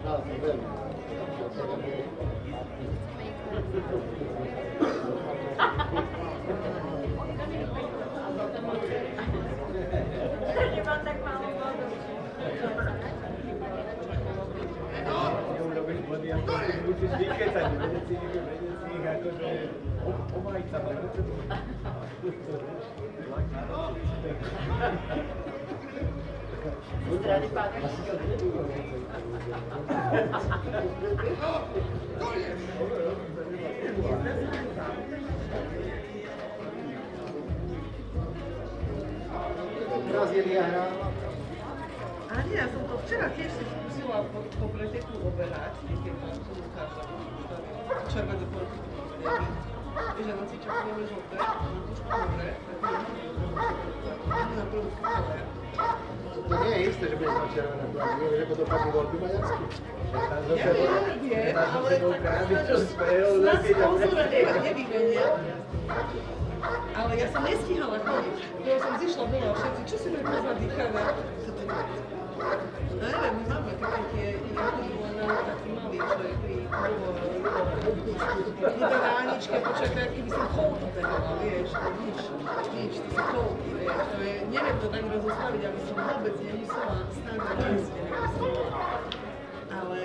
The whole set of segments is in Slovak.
No, è bello. Musisz wykrytać, będzie ci jakoś omajca. Teraz je hrá. A nie, ja som to včera tiež si skúsila po preteku oberať, keď som ukáža, červené polky, vieš, ja na si červené žlté, na tušku dobre, na prvú kole. To nie je isté, že budeš mať červené pláky, vieš, ako dopadnú voľby maďarsky. Ja viem, ale snad sponzora nevymenia. Ale ja som nestíhala chodiť, lebo som zišla dole a všetci, čo si mi pozadýchané? No neviem, my máme také tie taký malý, čo je pri ráničke, počakaj, keby som koľky behala, vieš, to nič, to sú koľky, vieš, to je, neviem to tak rozostaviť, aby som vôbec nemyslela stáť na mieste, ale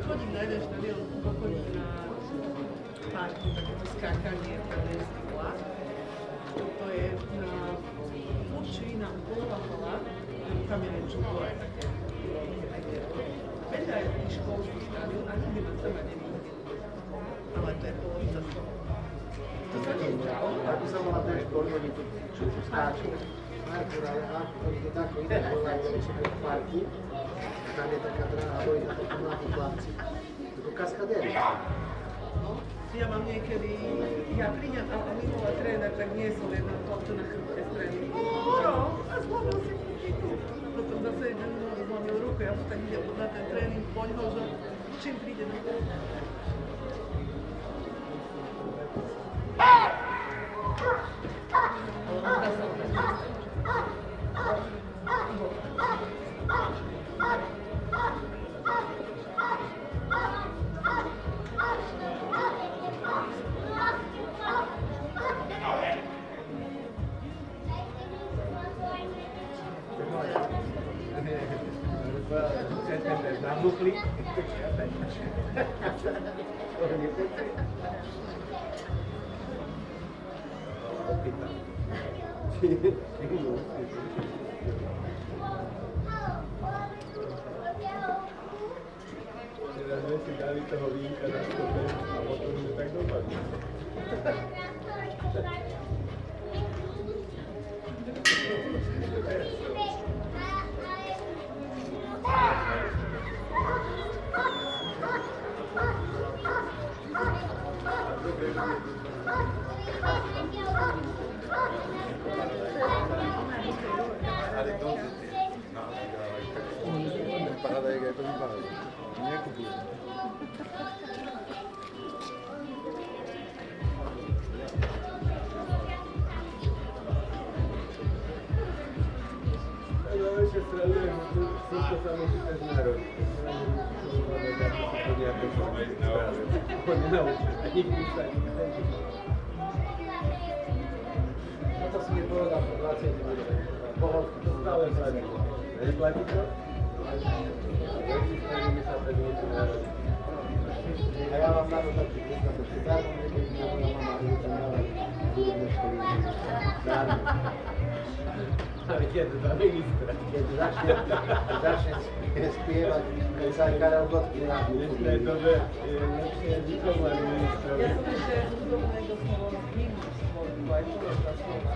chodím na jeden štadión, chodím na parku, takéto skákanie, ktoré je zvykla. To je na Furči, na Polova hala, tam je judo aj také. Vedľa je taký školský štadión a nikdy ma sama nevidí. Ale to je polovica z toho. To sa neudialo. Ako sa volá ten šport, oni tu skáču. Oni to tak volajú, že sú parky. Tam je taká dráha, dojde takí mladí chlapci. Ako kaskadéry. Ja mám niekedy, ja prídem a minulý tréner, tak nie som jedna to na chrbte z tréningu. A zlomil si kytiku. Potom zase jeden zlomil ruku, ja to tak idem na ten tréning, poď ho, že čím príde na to. Nabuchli. Teraz sme si dali toho vínka na stope a potom už tak dopadne. Parada je to vypadá. Nekúpujú. No ešte sredujem, všetko sa musí bez národiť. Oni naučia, a nikdy sa No to si mi povedal po 20 minútach. Pohodky. to stále platí. Neplatí to? A ja vám dám taký príklad, že darmo niekedy na moja mama ľudia dala budeme školy darmo. Ale je to tam ministra. Keď začne spievať, keď sa aj Karel Gott prináš Dneska je to, že je lepšie nikomu aj ministrovi. Ja som ešte hudobného slova mimo spolu, aj to je tá slova.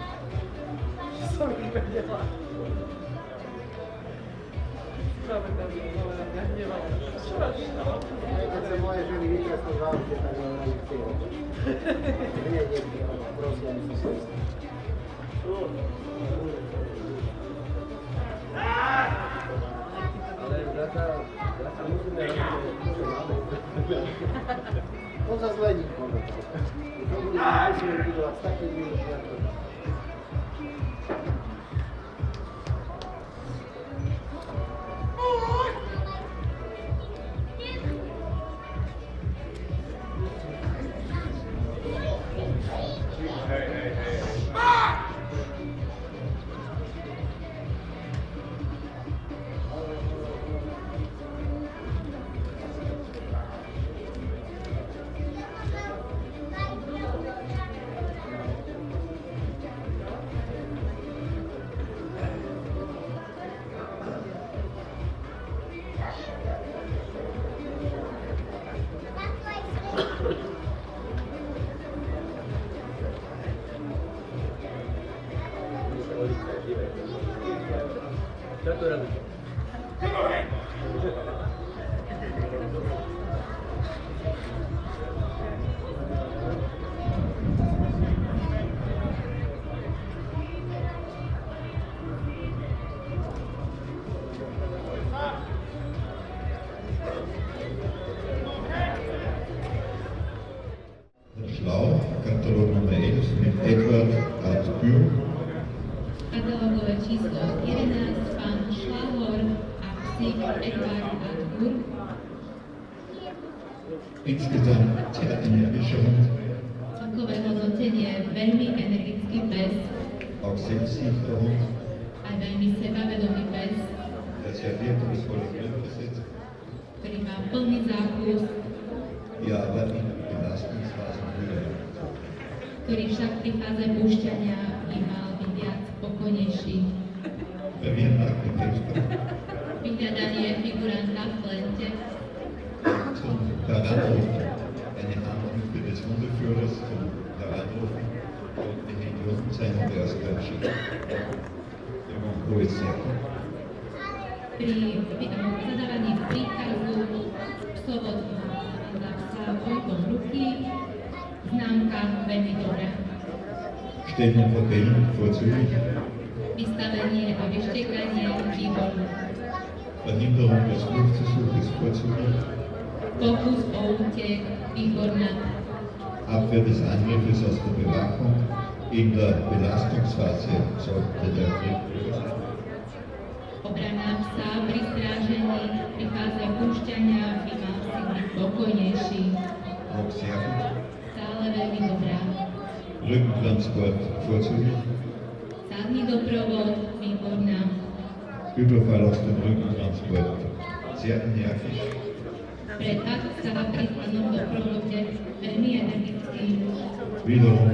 Som ich vedela. Práve tam je, ale mňa hnevala. Čo máš? Keď sa moje ženy vytrestnú v aute, tak ona na nich chce. Nie, niekde, prosím, musím sa. Ale zasa musíme robiť, čo máme. On sa zlení možno. To bude, musíme budovať s takým minútmi, ako to. Sieg Edward Arthur, Insgesamt sehr energischer Hund, celkové hodnotenie veľmi energický pes, auch selbstsicherer Hund, aj veľmi sebavedomý pes, der sehr wirkungsvolle Griff besitzt, ktorý má plný zákus, ja aber in Belastungsphasen höher. ktorý však pri fáze púšťania by mal byť viac spokojnejší. Bei mir nach dem Fenster Vyhľadanie figuranta v lente, zum Heranrufen, eine Handhilfe des Hundeführers zum Heranrufen und die Hände unten sein und er ist ganz schick. Immer hohes Säcken. pri zadávaní príkazu psovod za psa pohybom ruky, známka veľmi dobrá. Stellung von Bällen vorzüglich, Vystavenie a vyštekanie výborné. Verhinderung des Fluchtversuches vorzüglich, Pokus o útek výborná. Abwehr des Angriffes aus der Bewachung. In der Belastungsphase sollte der Trieb sein. Obrana psa pri strážení pri fáze púšťania by mal si byť spokojnejší. Auch sehr gut. Stále veľmi dobrá. Rückentransport vorzüglich. Zadný doprovod výborná. Überfall aus dem Rückentransport sehr energisch. Pre akt sa pri zadnom doprovode veľmi energický. Wiederum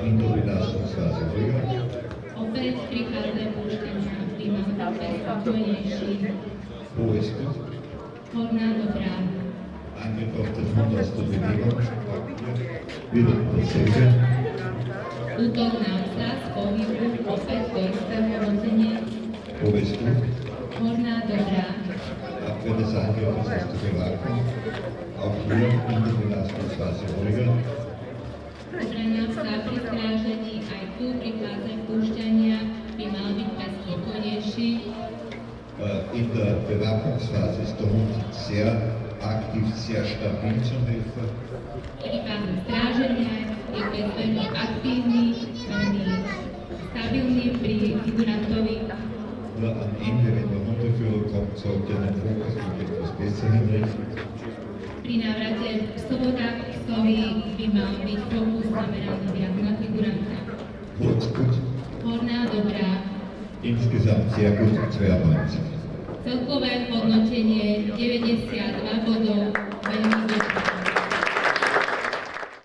in der Belastungsphase ruhiger. Opäť pri fáze púšťania by mal byť spokojnejší. Hohes Gut. Horná dobrá. Angriff auf den Hund aus der Bewegung. Wieder dasselbe. Útok na psa z pohybu, opäť to isté hodnotenie. Hohes Gut. Horná dobrá. Abwehr des Angriffes aus der Bewachung. Auch hier in der Belastungsphase ruhiger. Obrana psa pri strážení aj tu pri fáze púšťania by mal byť pes spokojnejší. In der Bewachungsphase ist der Hund sehr aktiv, sehr stabil zum Helfer. Pri fáze stráženia je pes veľmi aktívny, veľmi stabilný pri figurantovi. Nur am Ende, wenn der Hundeführer kommt, sollte er den Fokus noch etwas besser hinrichten. Pri návrate psovoda k psovi by mal byť fokus zameraný viac na figuranta. Kurz gut, Horná dobrá. insgesamt sehr gut, 92. Celkové hodnotenie 92 bodov.